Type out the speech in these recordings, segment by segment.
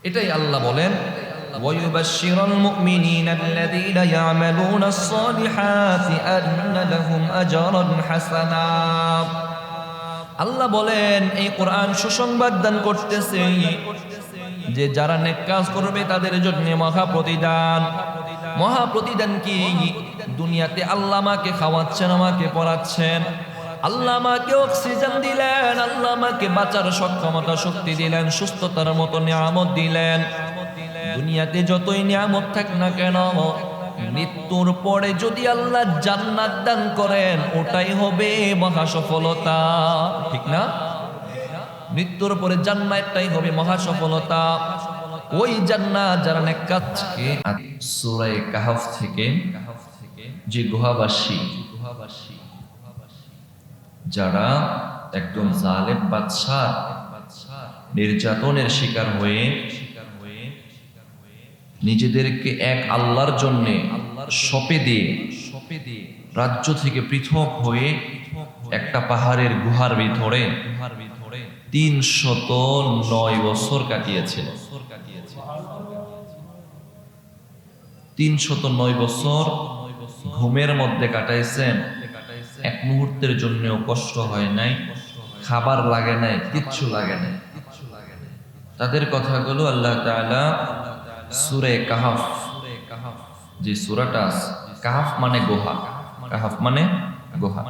এটাই আল্লাহ বলেন وَيُبَشِّرَ الْمُؤْمِنِينَ الَّذِينَ يَعْمَلُونَ الصَّالِحَاتِ أَنَّ لَهُمْ أَجْرًا حَسَنًا। আল্লাহ বলেন এই কোরআন সুসংবাদ দান করতেছে যে যারা নেক কাজ করবে তাদের জন্য মহা প্রতিদান। মহা প্রতিদান কি? দুনিয়াতে আল্লাহ আমাকে খাওয়াচ্ছেন, আমাকে পড়াচ্ছেন, আল্লাহ আমাকে অক্সিজেন দিলেন, আল্লাহ আমাকে বাঁচার সক্ষমতা শক্তি দিলেন, সুস্থতার মতো নিয়ামত দিলেন। দুনিয়াতে যতই নিয়ামত থাক না কেন, মৃত্যুর পরে যদি আল্লাহ জান্নাত দান করেন ওটাই হবে মহা সফলতা, ঠিক না? মৃত্যুর পরে জান্নাতটাই হবে মহা সফলতা। ওই জান্নাত যারা নেক কাজ করে। সূরা কাহফ থেকে যে গুহাবাসী যারা একদম জালেম বাদশাহ নির্যাতনের শিকার হয়ে নিজেদেরকে এক আল্লাহর জন্য সঁপে দিয়ে রাজ্য থেকে পৃথক হয়ে একটা পাহাড়ের গুহার ভিতরে ৩০৯ বছর কাটিয়েছিল। ৩০৯ বছর ঘুমের মধ্যে কাটাইছেন, এক মুহূর্তের জন্যও কষ্ট হয় নাই, খাবার লাগে নাই, কিচ্ছু লাগে নাই। তাদের কথাগুলো আল্লাহ তাআলা সূরা কাহফ, যে সূরাটা আছে, কাহফ মানে গুহা, কাহফ মানে গুহা।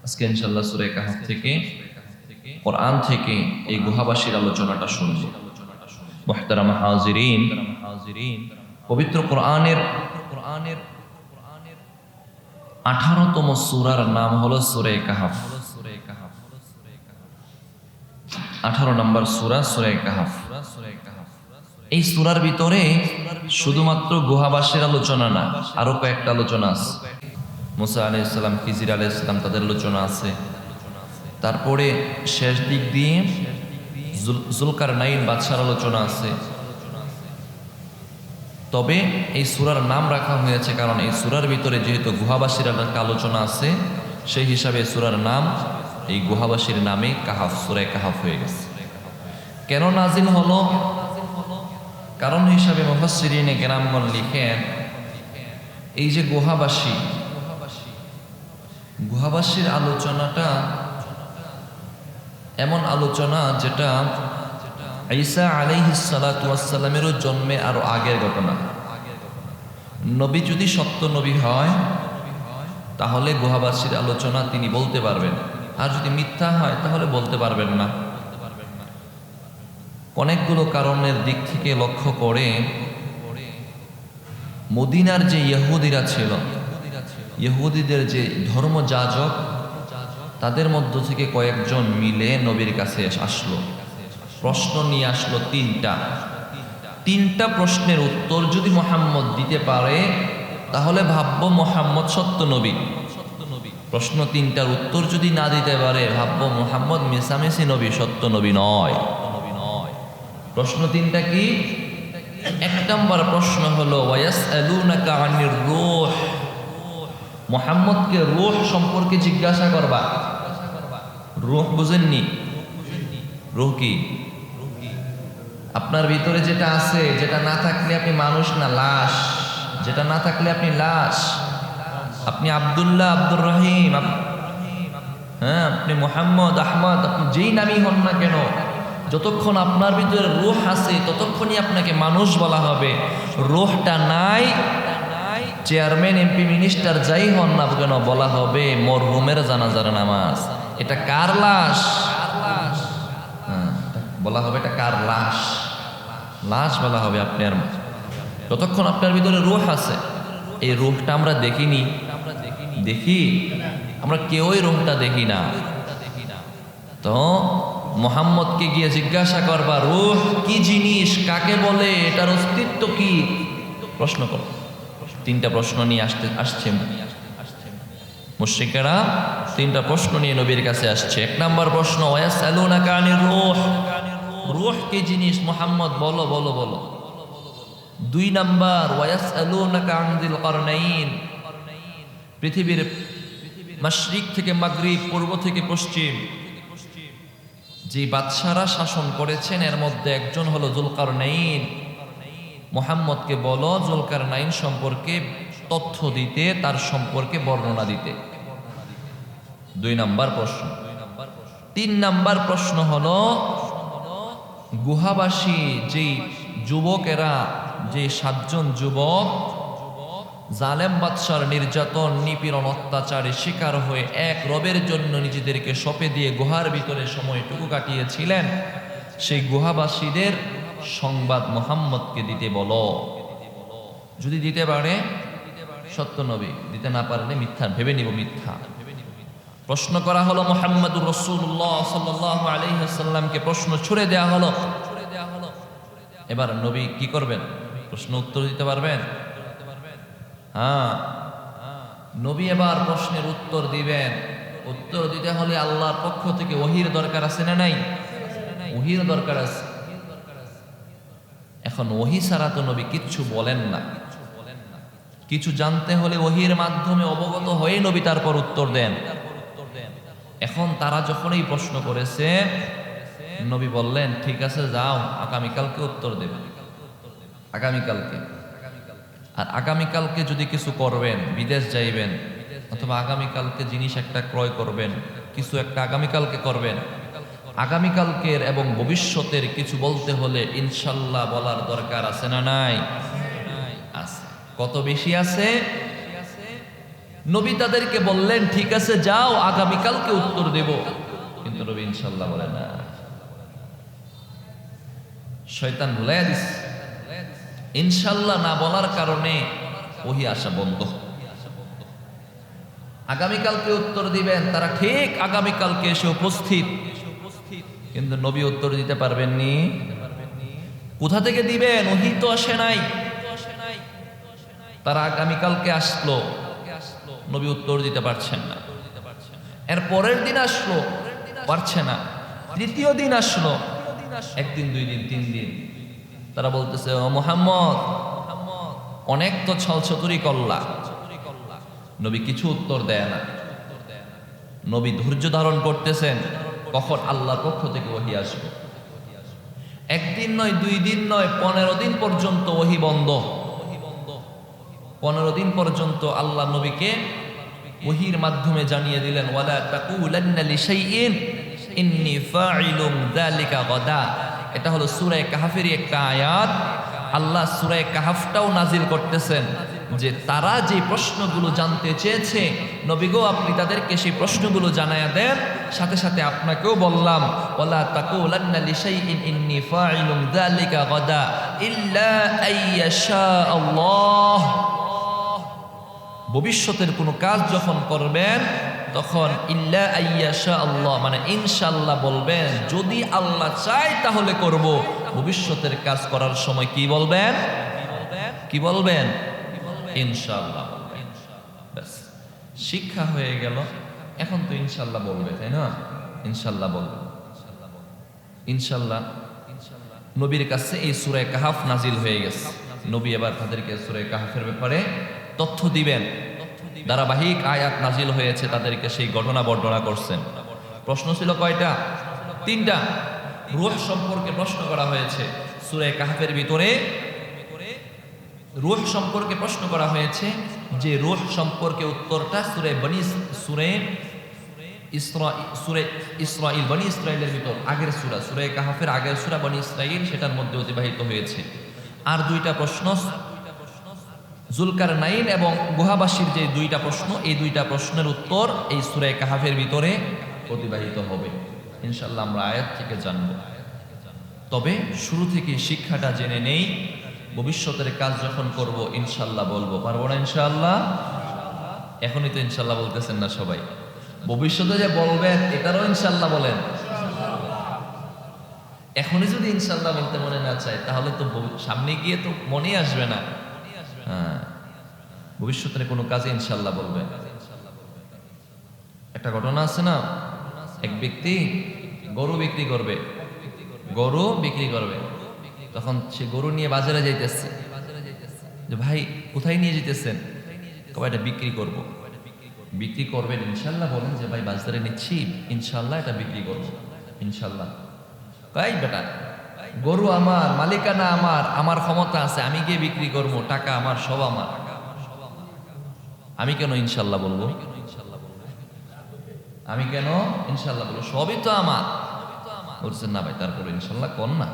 আজকে ইনশাআল্লাহ সূরা কাহফ থেকে, কোরআন থেকে এই গুহাবাসীর আলোচনাটা শুনব। মুহতারাম হাজিরিন, পবিত্র কোরআনের 18তম সূরার নাম হলো সূরা কাহফ। 18 নম্বর সূরা সূরা কাহফ। এই সূরার ভিতরে শুধুমাত্র গুহাবাসীর আলোচনা না, আরো কয়েকটা আলোচনা আছে। মুসা আলাইহিস সালাম, খিজির আলাইহিস সালাম, তাদের আলোচনা আছে। তারপরে শেষ দিক দিয়ে জুলকারনাইন বাদশার আলোচনা আছে। তবে এই সূরার নাম রাখা হয়েছে কারণ এই সূরার ভিতরে যেহেতু গুহাবাসীর একটা আলোচনা আছে, সেই হিসাবে সূরার নাম এই গুহাবাসীর নামে কাহফ, সূরা কাহফ হয়ে গেছে। কেন নাজিল হলো? কারণ হিসাবে মুফাসসিরিনে কেরামগণ লিখেন, এই যে গুহাবাসীর আলোচনাটা এমন আলোচনা যেটা ঈসা আলাইহিস সালাতু ওয়াস সালামেরও জন্মে আরো আগের ঘটনা। নবী যদি সত্য নবী হয় তাহলে গুহাবাসীর আলোচনা তিনি বলতে পারবেন, আর যদি মিথ্যা হয় তাহলে বলতে পারবেন না। অনেকগুলো কারণের দিক থেকে লক্ষ্য করে মদিনার যে ইহুদিরা ছিল, ইহুদিদের যে ধর্মযাজক, তাদের মধ্য থেকে কয়েকজন মিলে নবীর কাছে আসলো, প্রশ্ন নিয়ে আসলো তিনটা প্রশ্নের উত্তর যদি মুহাম্মদ দিতে পারে তাহলে ভাববো মুহাম্মদ সত্য নবী। প্রশ্ন তিনটার উত্তর যদি না দিতে পারে ভাববো মুহাম্মদ মিসামিসি নবী, সত্য নবী নয়। প্রশ্ন তিনটা কি? এক নম্বর প্রশ্ন হলো ওয়ায়াসআলুনাকা আনির রূহ, মুহাম্মদকে রূহ সম্পর্কে জিজ্ঞাসা করবা। রূহ বুঝেননি? রূহ কি? আপনার ভিতরে যেটা আছে, যেটা না থাকলে আপনি মানুষ না, লাশ। যেটা না থাকলে আপনি লাশ। আপনি আব্দুল্লাহ, আব্দুর রহিম, হ্যাঁ, আপনি মুহাম্মদ, আহমদ, আপনি যেই নামই হন না কেন, যতক্ষণ আপনার ভিতরে রূহ আছে ততক্ষণই আপনাকে মানুষ বলা হবে। রূহটা নাই, চেয়ারম্যান, এমপি, মিনিস্টার যাই হন না কেন বলা হবে মরহুমের জানাজার নামাজ। এটা কার লাশ? হ্যাঁ, বলা হবে এটা কার লাশ? লাশ বলা হবে আপনার। যতক্ষণ আপনার ভিতরে রূহ আছে, এই রূহটা আমরা দেখিনি, দেখি আমরা কেউই রূহটা দেখি না। তো মুহাম্মদকে গিয়ে জিজ্ঞাসা করবা রূহ কি জিনিস, কাকে বলে, এটার অস্তিত্ব কি? প্রশ্ন করো। তিনটা প্রশ্ন নিয়ে আসছে মুশরিকেরা, তিনটা প্রশ্ন নিয়ে নবীর কাছে আসছে। এক নাম্বার প্রশ্ন ওয়ায়াসআলুনাকা আনির রূহ, রূহ কি জিনিস মুহাম্মদ বলো বলো বলো। দুই নাম্বার ওয়ায়াসআলুনাকা আন যিল কারনাইন, পৃথিবীর মাশরিক থেকে মাগরিব, পূর্ব থেকে পশ্চিম যে বাদশারা শাসন করেছেন এর মধ্যে একজন হলো জুলকারনাইন। মুহাম্মদকে বলো জুলকারনাইন সম্পর্কে তথ্য দিতে, তার সম্পর্কে বর্ণনা দিতে। 2 নাম্বার প্রশ্ন। 3 নাম্বার প্রশ্ন হলো গুহাবাসী যেই যুবকেরা, যে 7 জন যুবক জালেম বাদশার নির্যাতন, নিপীড়ন, অত্যাচারে শিকার হয়ে এক রবের জন্য নিজেদেরকে সঁপে দিয়ে গুহার ভিতরে সময়টুকু কাটিয়েছিলেন, সেই গুহাবাসীদের সংবাদ মুহাম্মদকে দিতে বলো। যদি দিতে পারে সত্য নবী, দিতে না পারলে মিথ্যা ভেবে নিব, মিথ্যা। প্রশ্ন করা হলো মুহাম্মদুর রাসূলুল্লাহ সাল্লাল্লাহু আলাইহি ওয়াসাল্লামকে, প্রশ্ন ছুড়ে দেয়া হলো। এবার নবী কি করবেন? প্রশ্ন উত্তর দিতে পারবেন? হ্যাঁ, নবী এবার প্রশ্নের উত্তর দিবেন। উত্তর দিতে হলে আল্লাহর পক্ষ থেকে ওহীর দরকার আছে না নাই? ওহীর দরকার আছে। এখন ওহী ছাড়া তো নবী কিচ্ছু বলেন না। কিছু জানতে হলে ওহীর মাধ্যমে অবগত হয়ে নবী তারপর উত্তর দেন। এখন তারা যখন এই প্রশ্ন করেছে, নবী বললেন ঠিক আছে যাও, আগামীকালকে উত্তর দেবে। আগামীকালকে। আর আগামীকালকে যদি কিছু করবেন, বিদেশ যাইবেন, অথবা আগামীকালকে জিনিস একটা ক্রয় করবেন, কিছু একটা আগামীকালকে করবেন, আগামীকালকের এবং ভবিষ্যতের কিছু বলতে হলে ইনশাল্লাহ বলার দরকার আছে না নাই? আছে। কত বেশি আছে? নবী তাদেরকে বললেন ঠিক আছে যাও, আগামীকালকে উত্তর দেব, কিন্তু নবী ইনশাল্লাহ বলে না। শয়তান ভুলাইয়া দিছে। ইনশাল্লাহ না বলার কারণে ওহী আসা বন্ধ। আগামীকালকে উত্তর দিবেন, তারা ঠিক আগামীকালকে এসে উপস্থিত, কিন্তু নবী উত্তর দিতে পারবেননি। কোথা থেকে দিবেন? ওহী তো আসে নাই। তারা আগামীকালকে আসলো, নবী উত্তর দিতে পারছেন না। এর পরের দিন আসলো, পারছে না। তৃতীয় দিন আসলো, 1 দিন 2 দিন 3 দিন, তারা বলতেছে ও মুহাম্মদ অনেক তো ছলছতুরি করলা। নবী কিছু উত্তর দেয় না। নবী ধৈর্য ধারণ করতেছেন কখন আল্লাহর পক্ষ থেকে ওহী আসবে। 1 দিন নয়, 2 দিন নয়, 15 দিন পর্যন্ত ওহী বন্ধ। 15 দিন পর্যন্ত আল্লাহ নবীকে ওহীর মাধ্যমে জানিয়ে দিলেন ওয়ালা তাকুলান্না লিশাইইন ইন্নী ফাইলুম যালিকা গাদা। এটা হলো সূরা কাহফের একটা আয়াত। আল্লাহ সূরা কাহফটাও নাজিল করতেছেন যে তারা যে প্রশ্নগুলো জানতে চেয়েছে, নবী গো আপনি তাদেরকে সেই প্রশ্নগুলো জানায়া দেন। সাথে সাথে আপনাকেও বললাম ওয়ালা তাকুলান্না লিশাইইন ইন্নী ফাইলুম যালিকা গাদা ইল্লা আইয়াশা আল্লাহ। ভবিষ্যতের কোনো কাজ যখন করবেন তখন ইল্লা আইয়াশা আল্লাহ মানে ইনশাআল্লাহ বলবেন, যদি আল্লাহ চায় তাহলে করব। ভবিষ্যতের কাজ করার সময় কি বলবেন? কি বলবেন? ইনশাআল্লাহ বলবেন। ব্যাস, শিক্ষা হয়ে গেল। এখন তো ইনশাআল্লাহ বলবে, তাই না? ইনশাআল্লাহ বলবে। ইনশাআল্লাহ নবীর কাছে এই সূরা কাহফ নাজিল হয়ে গেছে। নবী এবার তাদেরকে সূরা কাহফের ব্যাপারে তথ্য দিবেন। ধারাবাহিক আয়াত নাজিল হয়েছে, তাদেরকে সেই ঘটনা বর্ণনা করছেন। প্রশ্ন ছিল কয়টা? 3টা। রূহ সম্পর্কে প্রশ্ন করা হয়েছে সূরা কাহফের ভিতরে। রূহ সম্পর্কে প্রশ্ন করা হয়েছে, যে রূহ সম্পর্কে উত্তরটা সূরা ইসরাঈল, বনি ইসরাঈলের ভিতর আগের সূরা, সূরা কাহফের আগের সূরা বনি ইসরাঈল, সেটার মধ্যে অতিবাহিত হয়েছে। আর 2টা প্রশ্ন জুলকারনাইন এবং গুহাবাসীর যে 2টা প্রশ্ন, এই 2টা প্রশ্নের উত্তর এই সূরা কাহফের ভিতরে অতিবাহিত হবে। ইনশাআল্লাহ আমরা আয়াত থেকে জানব। তবে শুরু থেকে শিক্ষাটা জেনে নেই, ভবিষ্যতের কাজ যখন করব ইনশাআল্লাহ বলবো। পারবো না ইনশাআল্লাহ? এখনই তো ইনশাআল্লাহ বলতেছেন না সবাই। ভবিষ্যতে যে বলবেন এটারও ইনশাআল্লাহ বলেন। এখনই যদি ইনশাআল্লাহ বলতে মনে না চায় তাহলে তো সামনে গিয়ে তো মনে আসবে না। হ্যাঁ, ভবিষ্যতের কোনো কাজে ইনশাআল্লাহ বলবেন। একটা ঘটনা আছে না, এক ব্যক্তি গরু বিক্রি করবে, তখন সে গরু নিয়ে বাজারে যাইতেছে। যে ভাই কোথায় নিয়ে যেতেছেন? কবে এটা বিক্রি করব। বিক্রি করবেন ইনশাআল্লাহ? বলেন যে ভাই বাজারে নিচ্ছি, ইনশাআল্লাহ এটা বিক্রি করব। ইনশাল্লাহ। তাই বেটা, গরু আমার, মালিকানা আমার, আমার ক্ষমতা আছে, আমি গিয়ে বিক্রি করবো, টাকা আমার, সব আমার, আমি কেন ইনশাল্লাহ বলবো? আমি কেন ইনশাল্লাহ বলবো? সবই তো আমার। বলছেন না ভাই, তারপরে ইনশাল্লাহ কর না।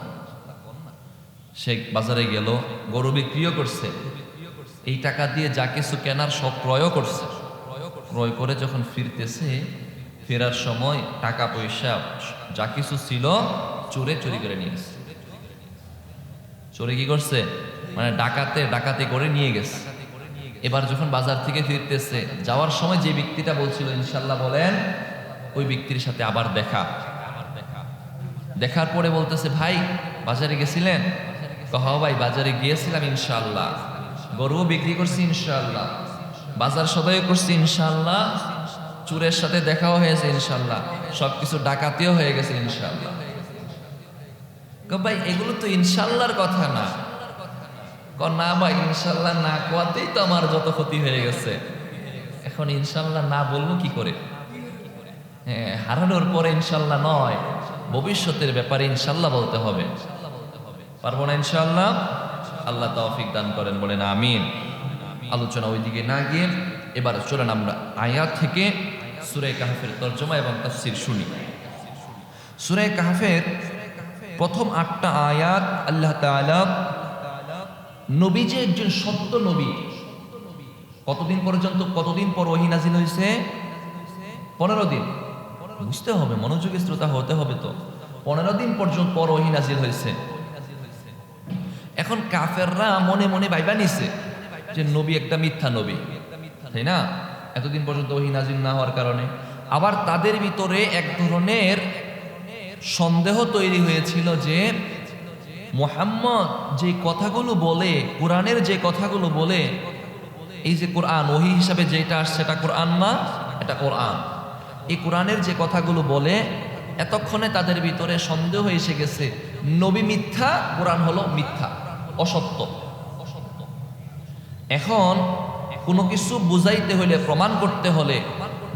সে বাজারে গেল, গরু বিক্রিও করছে, এই টাকা দিয়ে যা কিছু কেনার সব ক্রয়ও করছে। ক্রয় করে যখন ফিরতেছে, ফেরার সময় টাকা পয়সা যা কিছু ছিল চোরে চুরি করে নিয়ে গেছে। চোরে কি করছে? মানে ডাকাতি করে নিয়ে গেছে। এবার যখন বাজার থেকে ফিরতেছে, যাওয়ার সময় যে ব্যক্তিটা বলছিল ইনশাল্লাহ বলেন, ওই ব্যক্তির সাথে আবার দেখার পরে বলতেছে, ভাই বাজারে গেছিলেন? কহ ভাই বাজারে গিয়েছিলাম ইনশাল্লাহ, গরুও বিক্রি করছি ইনশাল্লাহ, বাজার সদাই করছি ইনশাল্লাহ, চোরের সাথে দেখাও হয়েছে ইনশাল্লাহ, সবকিছু ডাকাতিও হয়ে গেছে ইনশাল্লাহ। ভাই এগুলো তো ইনশাল্লাহর কথা না। না ভাই, ইনশাল্লাহ না কোয়াতেই তো আমার যত ক্ষতি হয়ে গেছে, এখন ইনশাল্লাহ না বলবো কি করে? হ্যাঁ, হারানোর পরে ইনশাল্লাহ নয়, ভবিষ্যতের ব্যাপারে ইনশাল্লাহ বলতে হবে। পারবো না ইনশাল্লাহ? আল্লাহ তৌফিক দান করেন, বলেন আমিন। আলোচনা ওইদিকে না গিয়ে এবার চলেন আমরা আয়াত থেকে সূরা কাহফের তরজমা এবং তাফসীর শুনি। সূরা কাহফের প্রথম 8টা আয়াত আল্লাহ তাআলা নবী যে একজন সত্য নবী, কতদিন পর্যন্ত, কতদিন পর ওহী নাজিল হয়েছে? 15 দিন। বুঝতে হবে, মনোযোগী শ্রোতা হতে হবে। তো 15 দিন পর্যন্ত পর ওহী নাজিল হয়েছে। এখন কাফেররা মনে মনে ভাইবা নিছে যে নবী একটা মিথ্যা নবী, তাই না? এতদিন পর্যন্ত ওহী নাজিল না হওয়ার কারণে আবার তাদের ভিতরে এক ধরনের সন্দেহ তৈরি হয়েছিল যে মুহাম্মদ যে কথাগুলো বলে, কোরআনের যে কথাগুলো বলে, এই যে কোরআন ওহী হিসাবে যেটা আসছে সেটা কোরআন না, এটা কোরআন। এই কোরআনের যে কথাগুলো বলে, এতক্ষণে তাদের ভিতরে সন্দেহ এসে গেছে নবী মিথ্যা, কোরআন হলো মিথ্যা, অসত্য। এখন কোনো কিছু বুঝাইতে হলে, প্রমাণ করতে হলে,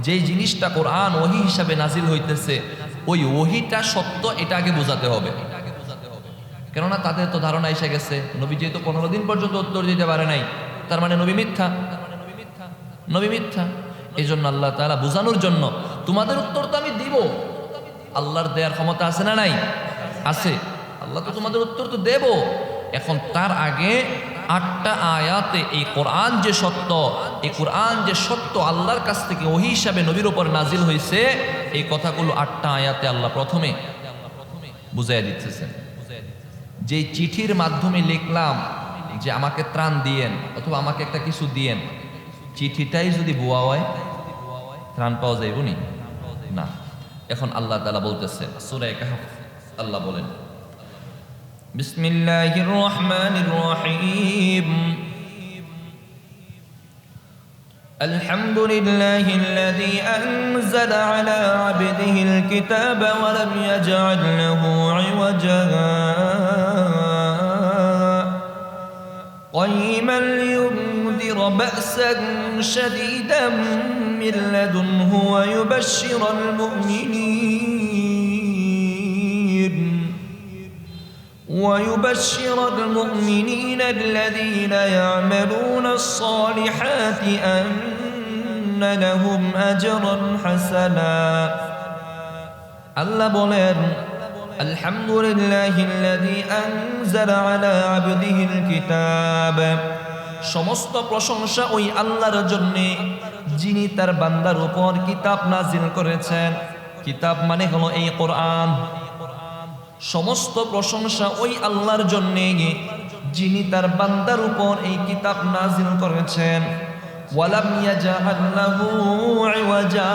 যেই জিনিসটা কোরআন ওহী হিসাবে নাজিল হইতেছে ওই ওহীটা সত্য, এটা আগে বোঝাতে হবে। কেননা তাদের তো ধারণা এসে গেছে নবী যেহেতু 15 দিন পর্যন্ত উত্তর দিতে পারে নাই, তার মানে নবী মিথ্যা, নবী মিথ্যা। এই জন্য আল্লাহ তাআলা বোঝানোর জন্য, তোমাদের উত্তর তো আমি দিব, আল্লাহর দেয়ার ক্ষমতা আছে না নাই? আছে। আল্লাহ তো তোমাদের উত্তর তো দেব। এখন তার আগে 8টা আয়াতে এই কোরআন যে সত্য, এই কোরআন যে সত্য আল্লাহর কাছ থেকে ওহী হিসাবে নবীর উপর নাজিল হয়েছে, এই কথাগুলো 8টা আয়াতে আল্লাহ প্রথমে বুঝাইয়া দিতেছেন। যে চিঠির মাধ্যমে লিখলাম যে আমাকে ত্রাণ দিয়েন অথবা আমাকে একটা কিছু দিয়েন, চিঠিটাই যদি ভুয়া হয়, ত্রাণ পাওয়া যাইব নি? না। এখন আল্লাহ তাআলা বলতেছে সূরা কাহফ, আল্লাহ বলেন বিসমিল্লাহির রহমানির রহিম আলহামদুলিল্লাহিল্লাযী আনজালা আলা আবদিহিল কিতাবা ওয়া লাম ইয়াজআল লাহু ইওয়াজা قيما لينذر بأسا شديدا من لدنه ويبشر المؤمنين الذين يعملون الصالحات أن لهم أجرا حسنا الله بولين الحمد لله الذي أنزل على عبده الكتاب সমস্ত প্রশংসা ওই আল্লাহর জন্য যিনি তার বান্দার উপর কিতাব নাজিল করেছেন। কিতাব মানে হলো এই কোরআন। সমস্ত প্রশংসা ওই আল্লাহর জন্য যিনি তার বান্দার উপর এই কিতাব নাজিল করেছেন। ওয়ালাম ইয়াজআল লাহু ইওয়াজা,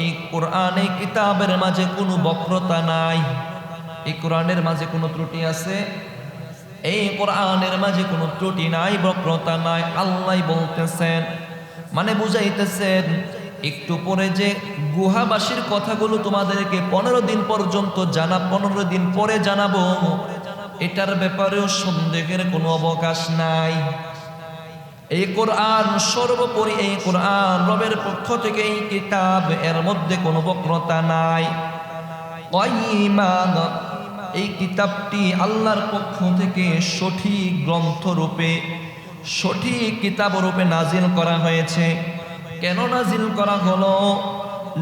এই কোরআন, এই কিতাবের মাঝে কোনো বক্রতা নাই। এই কোরআনের মাঝে কোনো ত্রুটি আছে? এই কোরআনের মাঝে কোনো ত্রুটি নাই, বক্রতা নাই। আল্লাহ বলতেছেন, মানে বুঝাইতেছেন, একটু পরে যে গুহাবাসীর কথাগুলো তোমাদেরকে 15 দিন পর্যন্ত 15 দিন পরে জানাবো, এটার ব্যাপারেও সন্দেহের কোনো অবকাশ নাই। এই কোরআন সর্বোপরি, এই কোরআন রবের পক্ষ থেকে এই কিতাব, এর মধ্যে কোনো বক্রতা নাই। কাইয়িমা, এই কিতাবটি আল্লাহর পক্ষ থেকে সঠিক গ্রন্থ রূপে, সঠিক কিতাব রূপে নাজিল করা হয়েছে। কেন নাজিল করা হলো?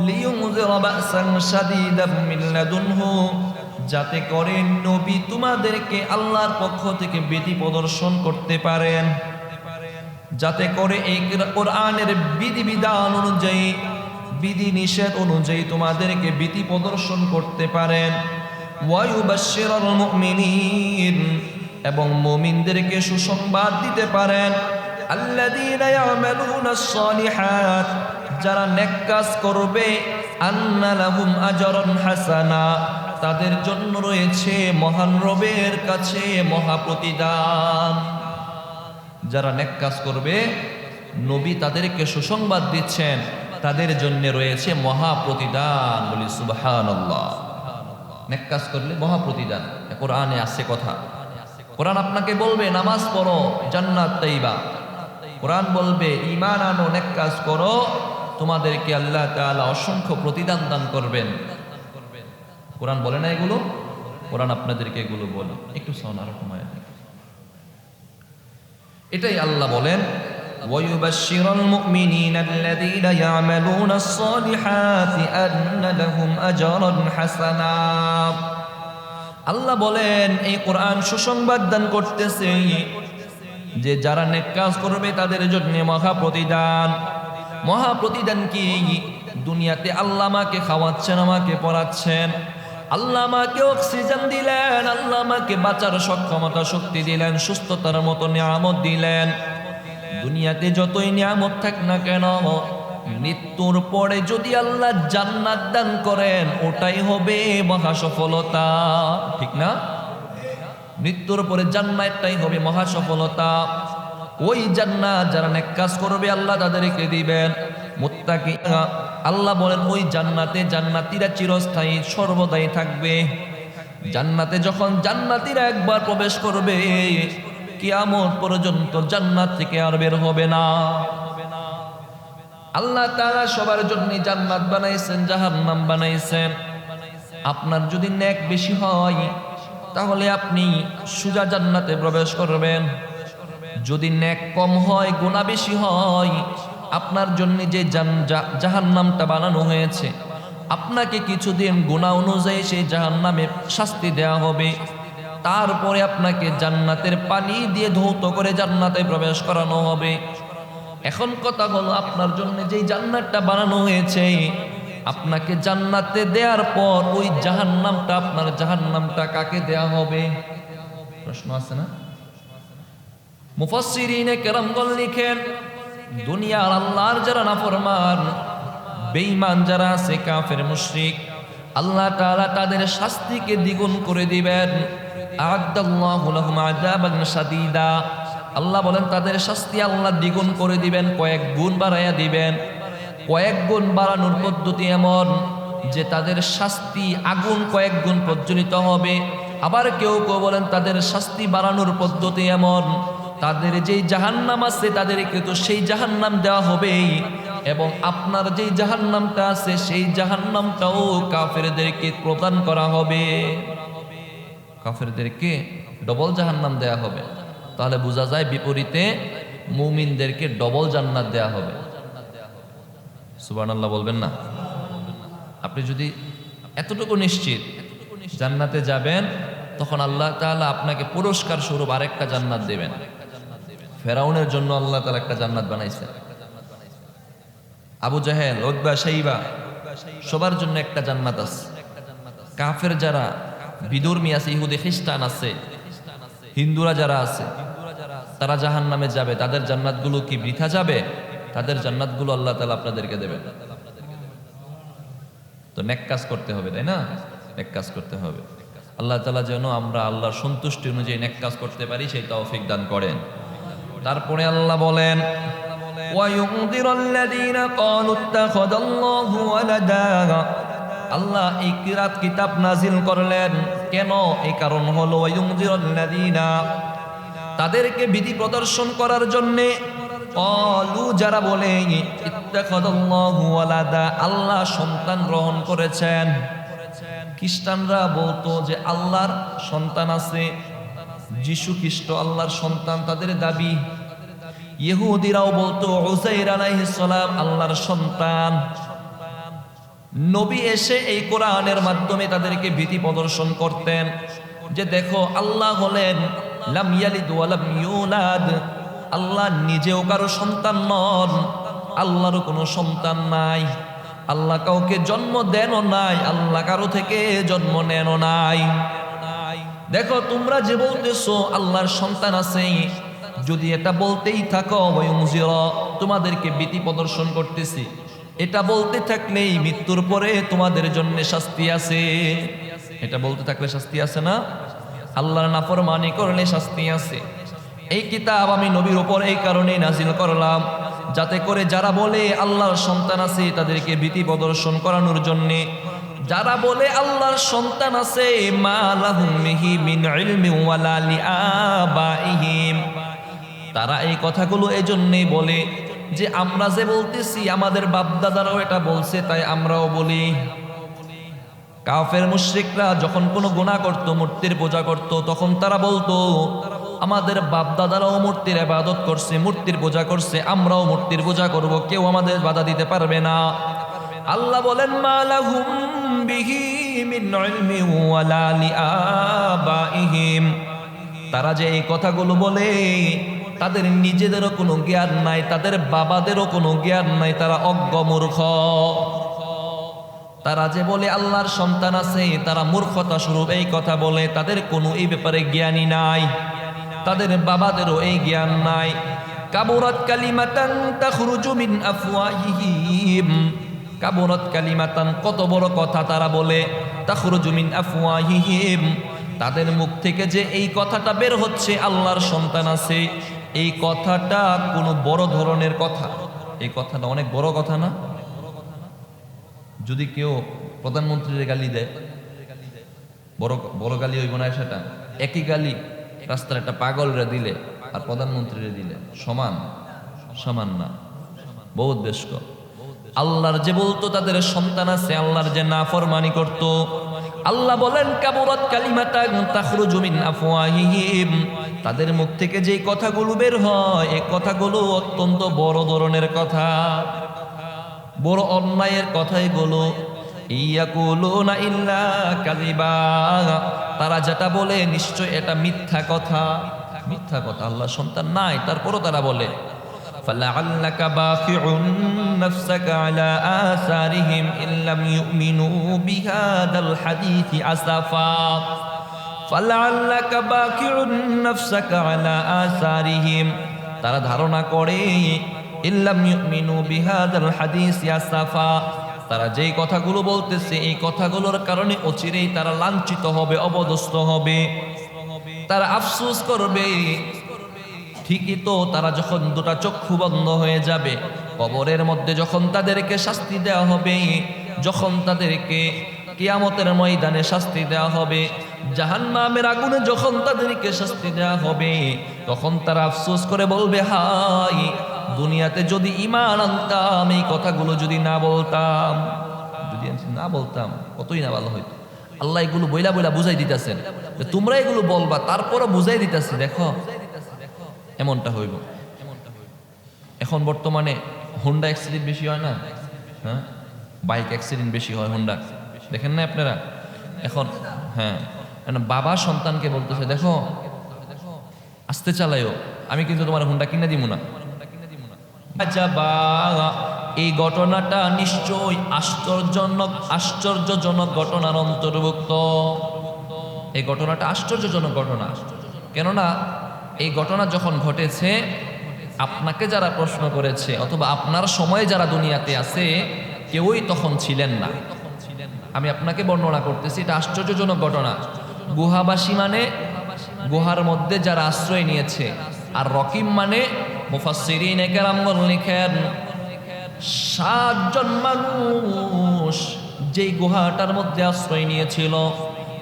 লিয়ুনযিরা বা'সান শাদীদাম মিন লাদুনহু, যাতে করে নবী তোমাদেরকে আল্লাহর পক্ষ থেকে বিধি প্রদর্শন করতে পারেন, যাতে করে এই কোরআনের বিধিবিধান অনুযায়ী, বিধি নিষেধ অনুযায়ী তোমাদেরকে বিধি প্রদর্শন করতে পারেন। ওয়ায়ুবাশশিরাল মুমিনিন, এবং মুমিনদেরকে সুসংবাদ দিতে পারেন। আল্লাযীনা ইয়ামালুনাস সালিহাত, যারা নেক কাজ করবে, আন্না লাহুম আজরান হাসানা, তাদের জন্য রয়েছে মহান রবের কাছে মহা প্রতিদান। যারা নেক কাজ করবে, নবী তাদেরকে সুসংবাদ দিচ্ছেন, তাদের জন্য রয়েছে মহা প্রতিদান। বলি সুবহানাল্লাহ। নেক কাজ করলে মহা প্রতিদান, কোরআনে আছে কথা। কোরআন আপনাকে বলবে নামাজ পড়ো, জান্নাত তাইবা। কোরআন বলবে ঈমান আনো, নেক কাজ করো, তোমাদেরকে আল্লাহ তাআলা অসংখ্য প্রতিদান দান করবেন। কোরআন বলে না এগুলো? কোরআন আপনাদেরকে এগুলো বলে। একটু সাউন্ড আরো কমায়। এটাই আল্লাহ বলেন, ওয়ায়ুবাশশিরাল মুমিনিনা আল্লাযীনা ইয়ামালুনাস সালিহাতি আন্না লাহুম আজরান হাসানা। আল্লাহ বলেন এই কোরআন সুসংবাদ দান করতেছে যে যারা নেক কাজ করবে তাদের জন্য মহা প্রতিদান। মহা প্রতিদান কি? দুনিয়াতে আল্লাহ আমাকে খাওয়াচ্ছেন, আমাকে পড়াচ্ছেন, আল্লাহ আমাকে অক্সিজেন দিলেন, আল্লাহ আমাকে বাঁচার সক্ষমতা শক্তি দিলেন, সুস্থতার মতো নিয়ামত দিলেন। দুনিয়াতে যতই নিয়ামত থাক না কেন, মৃত্যুর পরে যদি আল্লাহ জান্নাত দান করেন, ওটাই হবে মহা সফলতা, ঠিক না? মৃত্যুর পরে জান্নাতটাই হবে মহা সফলতা। ওই জান্নাত যারা নেক কাজ করবে আল্লাহ তাদেরকে দিবেন। মুত্তাকিনা, আল্লাহ বলেন ওই জান্নাতে জান্নাতীরা চিরস্থায়ী সর্বদাই থাকবে। জান্নাতে যখন জান্নাতীরা একবার প্রবেশ করবে, কিয়ামত পর্যন্ত জান্নাত থেকে আর বের হবে না। আল্লাহ তাআলা সবার জন্য জান্নাত বানাইছেন, জাহান্নাম বানাইছেন। আপনার যদি নেক বেশি হয় তাহলে আপনি সোজা জান্নাতে প্রবেশ করবেন। যদি নেক কম হয়, গুনাহ বেশি হয়, আপনার জন্য যে জাহান্নামটা বানানো হয়েছে, আপনাকে কিছুদিন গুনাহ অনুযায়ী সেই জাহান্নামে শাস্তি দেওয়া হবে। তারপরে আপনাকে জান্নাতের পানি দিয়ে ধৌত করে জান্নাতে প্রবেশ করানো হবে। এখন কথা হলো, আপনার জন্য যেই জান্নাতটা বানানো হয়েছে, আপনাকে জান্নাতে দেওয়ার পর ওই জাহান্নামটা, আপনার জাহান্নামটা কাকে দেয়া হবে? প্রশ্ন আছে না? মুফাসসিরিনে কেরামগণ লিখেন, দুনিয়ার আল্লাহর যারা নাফরমান, বেঈমান যারা আছে, কাফের মুশরিক, আল্লাহ তাআলা তাদের শাস্তিকে দ্বিগুণ করে দিবেন। আ'আদাল্লাহু লাহুম আযাবান শাদীদা, আল্লাহ বলেন তাদের শাস্তি আল্লাহ দ্বিগুণ করে দিবেন, কয়েক গুণ বাড়াইয়া দিবেন। কয়েক গুণ বাড়ানোর পদ্ধতি এমন যে তাদের শাস্তি আগুন কয়েক গুণ প্রজ্বলিত হবে। আবার কেউ কেউ বলেন তাদের শাস্তি বাড়ানোর পদ্ধতি এমন, তাদের যেই জাহান্নাম আছে তাদেরকে তো সেই জাহান্নাম দেওয়া হবেই, এবং আপনার যেই জাহান্নামটা আছে সেই জাহান্নামটাও কাফেরদেরকে প্রদান করা হবে। কাফেরদেরকে ডবল জাহান্নাম দেয়া হবে। তাহলে বোঝা যায় বিপরীতে মুমিনদেরকে ডবল জান্নাত দেয়া হবে। সুবহানাল্লাহ বলবেন না? আপনি যদি এতটুকু নিশ্চিত জান্নাতে যাবেন, তখন আল্লাহ তাআলা আপনাকে পুরস্কার স্বরূপ আরেকটা জান্নাত দেবেন। ফেরাউনের জন্য আল্লাহ তাআলা একটা জান্নাত বানাইছেন। আবু জাহেল, উতবা, শাইবা সবার জন্য একটা জান্নাত আছে। কাফের যারা বিধর্মী আছে, ইহুদি খ্রিস্টান আছে, হিন্দুরা যারা আছে, তারা জাহান্নামে যাবে। তাদের জান্নাতগুলো কি বৃথা যাবে? তাদের জান্নাতগুলো আল্লাহ তাআলা আপনাদেরকে দেবেন। তো নেক কাজ করতে হবে, তাই না? নেক কাজ করতে হবে। আল্লাহ তাআলা যেন আমরা আল্লাহর সন্তুষ্টি অনুযায়ী নেক কাজ করতে পারি, সেই তৌফিক দান করেন। তারপরে আল্লাহ বলেন, ওয়ায়ুনযিরাল্লাযীনা ক্বালু ইত্তাখাযাল্লাহু ওয়ালাদা, আল্লাহ এই কিরাত কিতাব নাজিল করলেন কেন? এই কারণ হলো ওয়ায়ুনযিরাল্লাযীনা, তাদেরকে বিধি প্রদর্শন করার জন্যে। ক্বালু, যারা বলে ইত্তাখাযাল্লাহু ওয়ালাদা, আল্লাহ সন্তান গ্রহণ করেছেন। খ্রিস্টানরা বলতো যে আল্লাহর সন্তান আছে, যিশু খ্রিস্ট আল্লাহর সন্তান তাদের দাবি। ইহুদিরাও বলতো উযাইর আলাইহিস সালাম আল্লাহর সন্তান। নবী এসে এই কোরআনের মাধ্যমে তাদেরকে ভীতি প্রদর্শন করতেন যে দেখো আল্লাহ হলেন লাম ইয়ালিদ ওয়া লাম ইউলাদ, আল্লাহ নিজেও কারো সন্তান নন, আল্লাহরও কোনো সন্তান নাই, আল্লাহ কাউকে জন্ম দেনও নাই, আল্লাহ কারো থেকে জন্ম নেনও নাই। দেখো তোমরা যে বলতেছো আল্লাহর সন্তান আছে, যদি এটা বলতেই থাকো তোমাদেরকে ভীতি প্রদর্শন করতেছি, এটা বলতে থাকলেই মৃত্যুর পরে তোমাদের জন্য শাস্তি আছে। এটা বলতে থাকলে শাস্তি আছে না? আল্লাহর নাফরমানি করলে শাস্তি আছে। এই কিতাব আমি নবীর উপর এই কারণে নাজিল করলাম, যাতে করে যারা বলে আল্লাহর সন্তান আছে তাদেরকে ভীতি প্রদর্শন করানোর জন্য। যারা বলে আল্লাহর সন্তান আছে মা লাহুম বিহি মিন ইলমি ওয়ালা লিআবাইহিম, তারা এই কথাগুলো এজন্যই বলে যে আমরা যে বলতেছি আমাদের বাপদাদারাও এটা বলছে তাই আমরাও বলি। কাফের মুশরিকরা যখন কোনো গুনাহ করত, মূর্তির পূজা করত, তখন তারা বলতো আমাদের বাপদাদারাও মূর্তির ইবাদত করছে, মূর্তির পূজা করছে, আমরাও মূর্তির পূজা করব, কেউ আমাদের বাধা দিতে পারবে না। আল্লাহ বলেন মা লাহুম বিহি মিন ইলমি ওয়ালা লিআবাইহিম, তারা যে এই কথাগুলো বলে তাদের নিজেদেরও কোনো জ্ঞান নাই, তাদের বাবাদেরও কোনো জ্ঞান নাই, তারা অজ্ঞ মূর্খ। তারা যে বলে আল্লাহর সন্তান আছে তারা মূর্খতা স্বরূপ এই কথা বলে, তাদের কোনো এই ব্যাপারে জ্ঞানই নাই, তাদের বাবাদেরও এই জ্ঞান নাই। কাবুরাত কালিমাতান তাখরুজু মিন আফওয়াহিহিম, কাবুরাত কালিমাতান কত বড় কথা তারা বলে, তাখরুজু মিন আফওয়াহিহিম, তাদের মুখ থেকে যে এই কথাটা বের হচ্ছে আল্লাহর সন্তান আছে, এই কথাটা কোনো বড় ধরনের কথা, এই কথাটা অনেক বড় কথা না? যদি কেউ প্রধানমন্ত্রীর গালি দেয়, বড় বড় গালি হইব না? সেটা একই গালি রাস্তার একটা পাগলরা দিলে আর প্রধানমন্ত্রীরা দিলে সমান? সমান না, বহুত বেশ। আল্লাহর যে বলতো তাদের সন্তান আছে, আল্লাহর যে নাফরমানি করত, আল্লাহ বলেন কাবুরাত কালিমাতান তাখরুজু মিন আফওয়াহিহিম, তাদের মুখ থেকে যে কথাগুলো বের হয় এই কথাগুলো অত্যন্ত বড় ধরনের কথা, বড় অন্যায়ের কথা এগুলো। ইয়াকুলুনা ইল্লা কাযিবা, তারা যেটা বলে নিশ্চয় এটা মিথ্যা কথা, মিথ্যা কথা। আল্লাহ সন্তান নাই তারপরও তারা বলে। ফালাআল্লাকা বাখিউন নাফসাকা আলা আসারিহিম ইল্লাম ইউমিনু বিহাদাল হাদীসি আসাফা, ফালাআল্লাকা বাখিউন নাফসাকা আলা আসারিহিম, তারা ধারণা করে ইল্লাম ইউমিনু বিহাদাল হাদীসি আসাফা, তারা যেই কথাগুলো বলতেছে এই কথাগুলোর কারণে অচিরেই তারা লাঞ্ছিত হবে, অপদস্থ হবে, তারা আফসোস করবে। ঠিকই তো, তারা যখন দুটা চক্ষু বন্ধ হয়ে যাবে, কবরের মধ্যে যখন তাদেরকে শাস্তি দেওয়া হবে, যখন তাদেরকে কিয়ামতের ময়দানে শাস্তি দেওয়া হবে, জাহান্নামের আগুনে যখন তাদেরকে শাস্তি দেওয়া হবে, তখন তারা আফসোস করে বলবে হাই, দুনিয়াতে যদি ঈমান আনতাম, এই কথাগুলো যদি না বলতাম, যদি না বলতাম কতই না ভালো হইতো। আল্লাহ এগুলো বইলা বইলা বুঝাই দিতেছেন, তোমরা এগুলো বলবা, তারপরও বুঝাই দিতেছি দেখো এমনটা হইব। এখন বর্তমানে হোন্ডা অ্যাক্সিডেন্ট বেশি হয় না? হ্যাঁ, বাইক অ্যাক্সিডেন্ট বেশি হয় হোন্ডা, দেখেন না আপনারা? এখন হ্যাঁ, বাবা সন্তানকে বলতেছে দেখো আস্তে চালাইও, আমি কিন্তু তোমার হোন্ডা কিনে দিব না। এই ঘটনাটা নিশ্চয়ই আশ্চর্যজনক ঘটনার অন্তর্ভুক্ত। এই ঘটনাটা আশ্চর্যজনক ঘটনা, কেননা এই ঘটনা যখন ঘটেছে আপনাকে যারা প্রশ্ন করেছে অথবা আপনার সময়ে যারা দুনিয়াতে আছে কেউই তখন ছিলেন না। আমি আপনাকে বর্ণনা করতেছি, এটা আশ্চর্যজনক ঘটনা। গুহাবাসী মানে গুহার মধ্যে যারা আশ্রয় নিয়েছে, আর রকিম মানে মুফাসসিরিনে কেরামগণ লিখেন 7 জন মানুষ যেই গুহাটার মধ্যে আশ্রয় নিয়েছিল,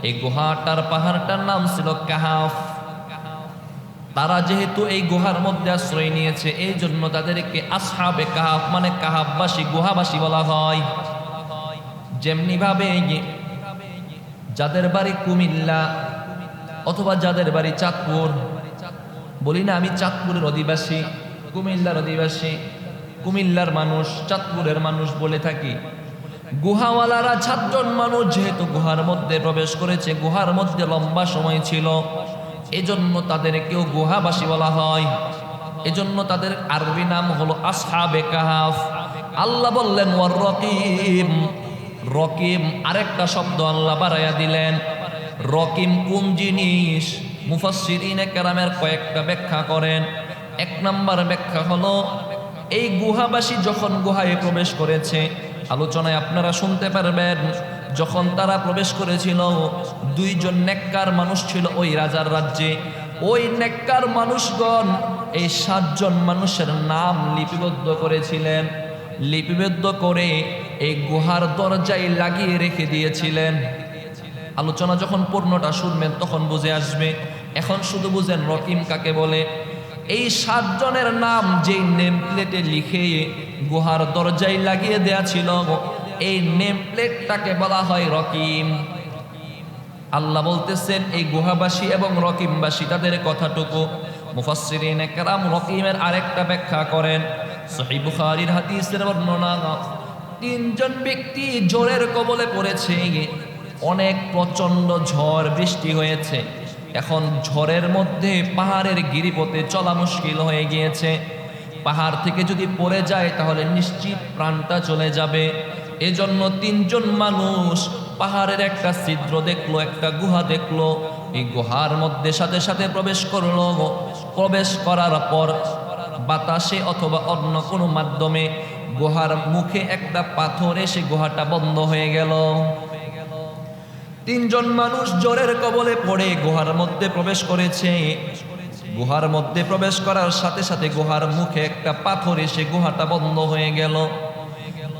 এই গুহাটার পাহাড়টার নাম ছিল কাহাফ। তারা যেহেতু এই গুহার মধ্যে আশ্রয় নিয়েছে এই জন্য তাদেরকে আসহাবে কাহাফ মানে কাহাফবাসী, গুহাবাসী বলা হয়। যেমনি ভাবে যাদের বাড়ি কুমিল্লা অথবা যাদের বাড়ি চাঁদপুর, বলি না আমি চাঁদপুরের অধিবাসী, কুমিল্লার অধিবাসী, কুমিল্লার মানুষ, চাঁদপুরের মানুষ বলে থাকি। গুহাওয়ালারা 7 জন মানুষ যেহেতু গুহার মধ্যে প্রবেশ করেছে, গুহার মধ্যে লম্বা সময় ছিল, এজন্য তাদেরকেও গুহাবাসী বলা হয়। এজন্য তাদের আরবি নাম হলো আসহাবে কাহাফ। আল্লাহ বললেন ওয়ার রকিম, রকিম আরেকটা শব্দ আল্লাহ বাড়াইয়া দিলেন। রকিম কোন জিনিস? মুফাসসিরিনে কেরামের কয়েকটা ব্যাখ্যা করেন। 1 নম্বর ব্যাখ্যা হলো এই গুহাবাসী যখন গুহায় প্রবেশ করেছে, আলোচনায় আপনারা শুনতে পারবেন, যখন তারা প্রবেশ করেছিল 2 জন নেককার মানুষ ছিল ওই রাজার রাজ্যে। ওই নেককার মানুষগণ এই 7 জন মানুষের নাম লিপিবদ্ধ করেছিলেন, লিপিবদ্ধ করে এই গুহার দরজায় লাগিয়ে রেখে দিয়েছিলেন। আলোচনা যখন পূর্ণটা শুনবেন তখন বুঝে আসবে। এখন শুধু বুঝেন রকিম কাকে বলে। এই 7 জনের নাম যেই নেম প্লেটে লিখে গুহার দরজায় লাগিয়ে দেয়া ছিল, এই নেম প্লেটটাকে বলা হয় রকিম। আল্লাহ বলতেছেন এই গুহাবাসী এবং রকিমবাসী তাদের কথাটুকু। মুফাসসিরিনে কেরাম রকিমের আরেকটা ব্যাখ্যা করেন। সহিহ বুখারীর হাদিসের বর্ণনা, 3 জন ব্যক্তি ঝড়ের কবলে পড়েছে। অনেক প্রচন্ড ঝড় বৃষ্টি হয়েছে। এখন ঝড়ের মধ্যে পাহাড়ের গিরিপথে চলা মুশকিল হয়ে গিয়েছে। পাহাড় থেকে যদি পড়ে যায় তাহলে নিশ্চিত প্রাণটা চলে যাবে। এজন্য 3 জন মানুষ পাহাড়ের একটা ছিদ্র দেখলো, একটা গুহা দেখলো। এই গুহার মধ্যে সাথে সাথে প্রবেশ করলো। প্রবেশ করার পর বাতাসে অথবা অন্য কোনো মাধ্যমে গুহার মুখে একটা পাথর এসে গুহাটা বন্ধ হয়ে গেল। 3 জন মানুষ জ্বরের কবলে পড়ে গুহার মধ্যে প্রবেশ করেছে। গুহার মধ্যে প্রবেশ করার সাথে সাথে গুহার মুখে একটা পাথর এসে গুহাটা বন্ধ হয়ে গেল।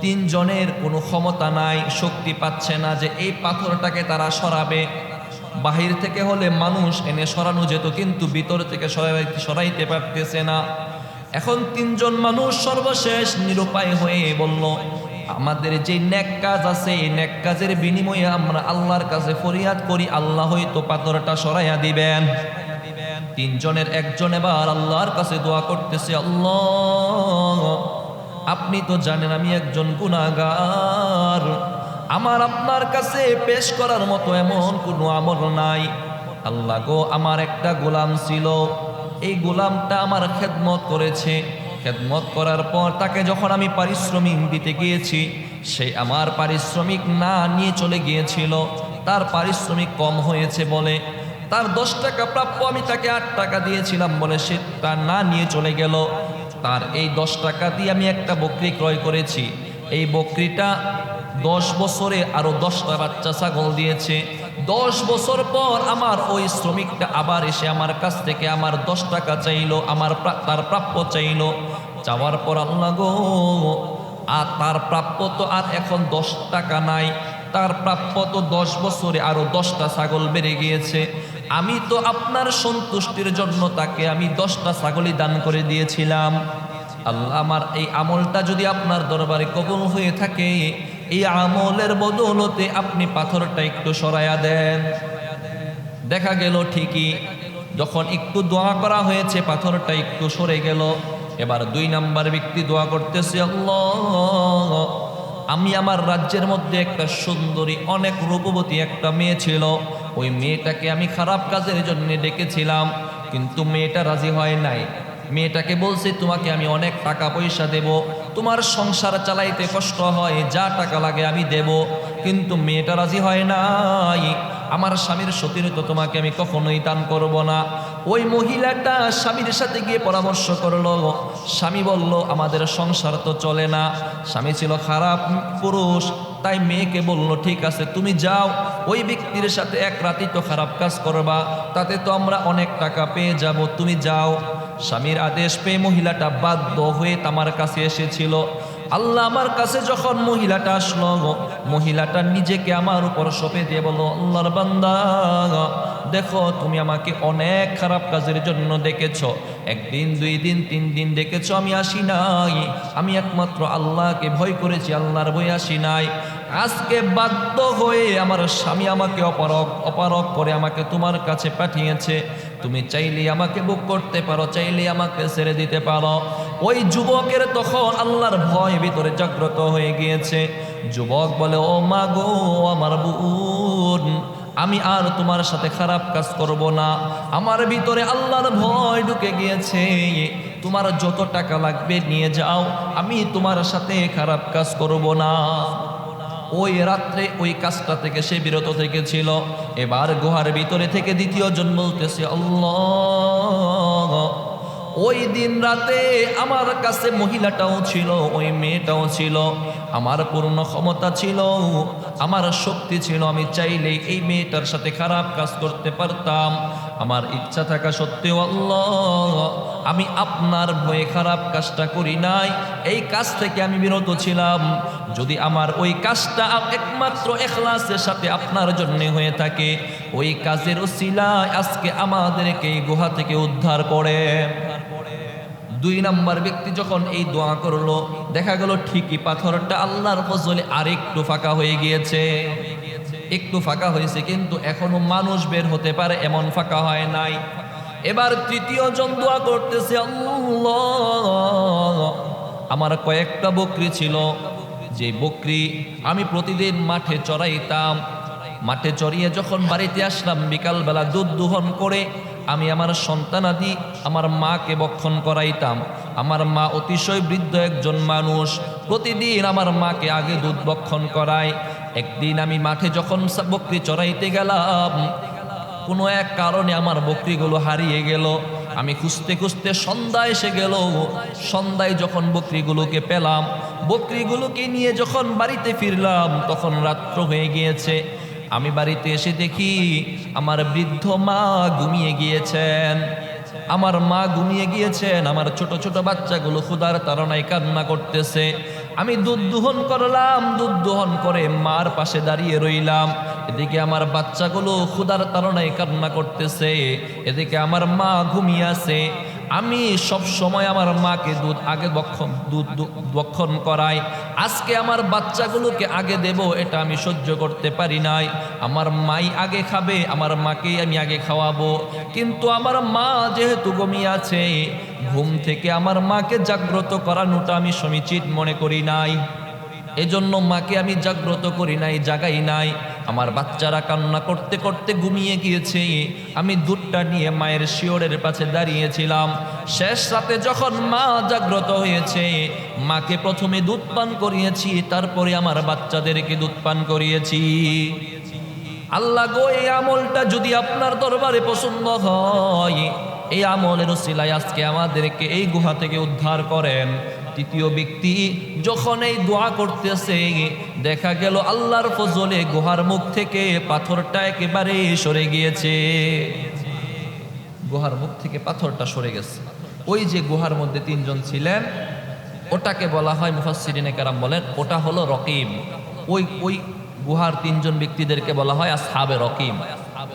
3 জনের কোনো ক্ষমতা নাই, শক্তি পাচ্ছে না যে এই পাথরটাকে তারা সরাবে। বাহির থেকে হলে মানুষ এনে সরানো যেত, কিন্তু ভিতর থেকে সরাইতে পারতেছে না। এখন 3 জন মানুষ সর্বশেষ নিরুপায় হয়ে বলল, আমাদের যে নেক কাজ আছে এই নেক কাজের বিনিময়ে আমরা আল্লাহর কাছে ফরিয়াদ করি, আল্লাহ হয়তো পাথরটা সরাইয়া দিবেন। 3 জনের একজন এবার আল্লাহর কাছে দোয়া করতেছে, আল্লাহ আপনি তো জানেন আমি একজন গুনাহগার, আমার আপনার কাছে পেশ করার মতো এমন কোনো আমল নাই। আল্লাহ গো, আমার একটা গোলাম ছিল, এই গোলামটা আমার খেদমত করেছে। খেদমত করার পর তাকে যখন আমি পারিশ্রমিক দিতে গিয়েছি, সে আমার পারিশ্রমিক না নিয়ে চলে গিয়েছিল। তার পারিশ্রমিক কম হয়েছে বলে, তার 10 টাকা প্রাপ্য, আমি তাকে 8 টাকা দিয়েছিলাম বলে সে তা না নিয়ে চলে গেল। তার এই 10 টাকা দিয়ে আমি একটা বকরি ক্রয় করেছি। এই বকরিটা 10 বছরে আরো 10টা বাচ্চা ছাগল দিয়েছে। 10 বছর পর আমার ওই শ্রমিকটা আবার এসে আমার কাছ থেকে আমার 10 টাকা চাইলো, তার প্রাপ্য চাইলো। চাওয়ার পর আল্লাহ গো, আর তার প্রাপ্য তো আর এখন 10 টাকা নাই, তার প্রাপ্য তো 10 বছরে আরো 10টা ছাগল বেড়ে গিয়েছে। আমি তো আপনার সন্তুষ্টির জন্য তাকে আমি 10টা ছাগলই দান করে দিয়েছিলাম। আল্লাহ, আমার এই আমলটা যদি আপনার দরবারে কবুল হয়ে থাকে, এই আমলের বদৌলতে আপনি পাথরটা একটু সরাইয়া দেন। দেখা গেল ঠিকই যখন একটু দোয়া করা হয়েছে পাথরটা একটু সরে গেল। এবার 2 নাম্বার ব্যক্তি দোয়া করতেছে, আল্লাহ আমি আমার রাজ্যের মধ্যে একটা সুন্দরী অনেক রূপবতী একটা মেয়ে ছিল, ওই মেয়েটাকে আমি খারাপ কাজের জন্য ডেকেছিলাম, কিন্তু মেয়েটা রাজি হয় নাই। মেয়েটাকে বলছি তোমাকে আমি অনেক টাকা পয়সা দেব, তোমার সংসার চালাইতে কষ্ট হয়, যা টাকা লাগে আমি দেব, কিন্তু মেয়েটা রাজি হয় নাই। আমার স্বামীর সতীর্থ তোমাকে আমি কখনোই দান করব না। ওই মহিলাটা স্বামীর সাথে গিয়ে পরামর্শ করলো। স্বামী বলল আমাদের সংসার তো চলে না। স্বামী ছিল খারাপ পুরুষ, তাই মেয়েকে বলল ঠিক আছে তুমি যাও, ওই ব্যক্তির সাথে 1 রাতই তো খারাপ কাজ করবা, তাতে তো আমরা অনেক টাকা পেয়ে যাব, তুমি যাও। স্বামীর আদেশ পেয়ে মহিলাটা বাধ্য হয়ে আমার কাছে এসেছিল। আল্লাহ আমার কাছে যখন মহিলাটা আসলো, মহিলাটা নিজেকে আমার উপর সঁপে দিয়ে বলল, আল্লাহর বান্দা দেখো তুমি আমাকে অনেক খারাপ কাজের জন্য ডেকেছো, একদিন, 2 দিন, 3 দিন ডেকেছো, আমি আসি নাই। আমি একমাত্র আল্লাহকে ভয় করেছি, আল্লাহর ভয় আসি নাই। আজকে বাধ্য হয়ে আমার স্বামী আমাকে অপারগ করে আমাকে তোমার কাছে পাঠিয়েছে। তুমি চাইলে আমাকে বুক করতে পারো, চাইলে আমাকে ছেড়ে দিতে পারো। ওই যুবকের তখন আল্লাহর ভয় ভিতরে জাগ্রত হয়ে গিয়েছে। যুবক বলে, ও মা গো, আমার বোন, আমি আর তোমার সাথে খারাপ কাজ করব না। আমার ভিতরে আল্লাহর ভয় ঢুকে গিয়েছে। তোমার যত টাকা লাগবে নিয়ে যাও, আমি তোমার সাথে খারাপ কাজ করব না। ওই রাত্রে ওই কাজটা থেকে সে বিরত থেকেছিল। এবার গুহার ভিতরে থেকে দ্বিতীয় জন বলতেছে, আল্লাহ, ওই দিন রাতে আমার কাছে মহিলাটাও ছিল, ওই মেয়েটাও ছিল, আমার পূর্ণ ক্ষমতা ছিল, আমার শক্তি ছিল, আমি চাইলে এই মেয়েটার সাথে খারাপ কাজ করতে পারতাম। আমার ইচ্ছা থাকা সত্ত্বেও আল্লাহ, আমি আপনার ভয়ে খারাপ কাজটা করি নাই, এই কাজ থেকে আমি বিরত ছিলাম। যদি আমার ওই কাজটা একমাত্র ইখলাসের সাথে আপনার জন্য হয়ে থাকে, ওই কাজের উসিলায় আজকে আমাদেরকে এই গুহা থেকে উদ্ধার করে। 2 নম্বর ব্যক্তি যখন এই দোয়া করলো, দেখা গেল ঠিকই পাথরটা আল্লাহর ফজলে আরেকটু ফাঁকা হয়ে গিয়েছে। একটু ফাঁকা হয়েছে, কিন্তু এখনো মানুষ বের হতে পারে এমন ফাঁকা হয় নাই। এবার তৃতীয় জন দোয়া করতেছে, আল্লাহ, আমার কয়েকটা বকরি ছিল, যে বকরি আমি প্রতিদিন মাঠে চড়াইতাম। মাঠে চড়িয়ে যখন বাড়িতে আসলাম, বিকালবেলা দুধ দোহন করে আমি আমার সন্তানাদি আমার মাকে বক্ষণ করাইতাম। আমার মা অতিশয় বৃদ্ধ একজন মানুষ, প্রতিদিন আমার মাকে আগে দুধ বক্ষণ করায়। একদিন আমি মাঠে যখন বকরি চড়াইতে গেলাম, কোনো এক কারণে আমার বকরিগুলো হারিয়ে গেল। আমি খুঁজতে খুঁজতে সন্ধ্যা এসে গেল। সন্ধ্যায় যখন বকরিগুলোকে পেলাম, বকরিগুলোকে নিয়ে যখন বাড়িতে ফিরলাম, তখন রাত্র হয়ে গিয়েছে। আমি বাড়িতে এসে দেখি আমার বৃদ্ধ মা ঘুমিয়ে গিয়েছেন। আমার মা ঘুমিয়ে গিয়েছেন, আমার ছোট ছোট বাচ্চাগুলো ক্ষুধার তাড়নায় কান্না করতেছে। আমি দুধ দোহন করলাম, দুধ দোহন করে মার পাশে দাঁড়িয়ে রইলাম। এদিকে আমার বাচ্চাগুলো ক্ষুধার তাড়নায় কান্না করতেছে, এদিকে আমার মা ঘুমিয়ে আছে। আমি সব সময় আমার মাকে দুধ আগে বক্ষণ করাই। আজকে আমার বাচ্চাগুলোকে আগে দেব, এটা আমি সহ্য করতে পারি নাই। আমার মাই আগে খাবে, আমার মাকেই আমি আগে খাওয়াবো। কিন্তু আমার মা যেহেতু ঘুমিয়ে আছে, ঘুম থেকে আমার মাকে জাগ্রত করানোটা আমি সমীচীন মনে করি নাই। এজন্য মাকে আমি জাগ্রত করি নাই, জাগাই নাই। আমার বাচ্চারা কান্না করতে করতে ঘুমিয়ে গিয়েছে। আমি দুধটা নিয়ে মায়ের শিওরের পাশে দাঁড়িয়েছিলাম। শেষ রাতে যখন মা জাগ্রত হয়েছে, মাকে প্রথমে দুধ পান করিয়েছি, তারপরে আমার বাচ্চাদেরকে দুধ পান করিয়েছি। আল্লাহ গো, এই আমলটা যদি আপনার দরবারে পছন্দ হয়, এই আমলের উসিলায় আজকে আমাদেরকে এই গুহা থেকে উদ্ধার করেন। তৃতীয় ব্যক্তি যখন এই দোয়া করতেছে, দেখা গেল আল্লাহর ফজলে গুহার মুখ থেকে পাথরটা একেবারে সরে গিয়েছে। গুহার মুখ থেকে পাথরটা সরে গেছে। ওই যে গুহার মধ্যে 3 জন ছিলেন, ওটাকে বলা হয়, মুফাসসিরিনে কেরাম বলেন, ওটা হলো রকিম। ওই গুহার 3 জন ব্যক্তিদেরকে বলা হয় আসহাবে রকিম।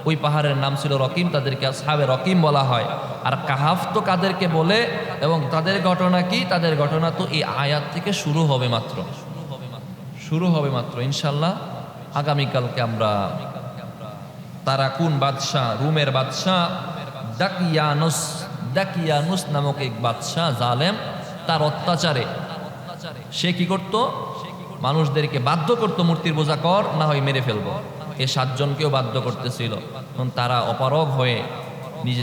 ওই পাহাড়ের নাম ছিল রকিম, তাদেরকে আসহাবে রকিম বলা হয়। আর কাহাফ তো কাদেরকে বলে, এবং তাদের ঘটনা কি? তাদের ঘটনা তো এই আয়াত থেকে শুরু হবে মাত্র ইনশাল্লাহ। আগামীকালকে আমরা তারা কোন বাদশাহ, রুমের বাদশাহ দাকিয়ানুস নামক এক বাদশাহ জালেম, তার অত্যাচারে সে কি করত? মানুষদেরকে বাধ্য করত, মূর্তির পূজা কর, না হয় মেরে ফেলবো। এই 7 জনকেও বাধ্য করতেছিল। তারা অপারগ হয়ে নিজে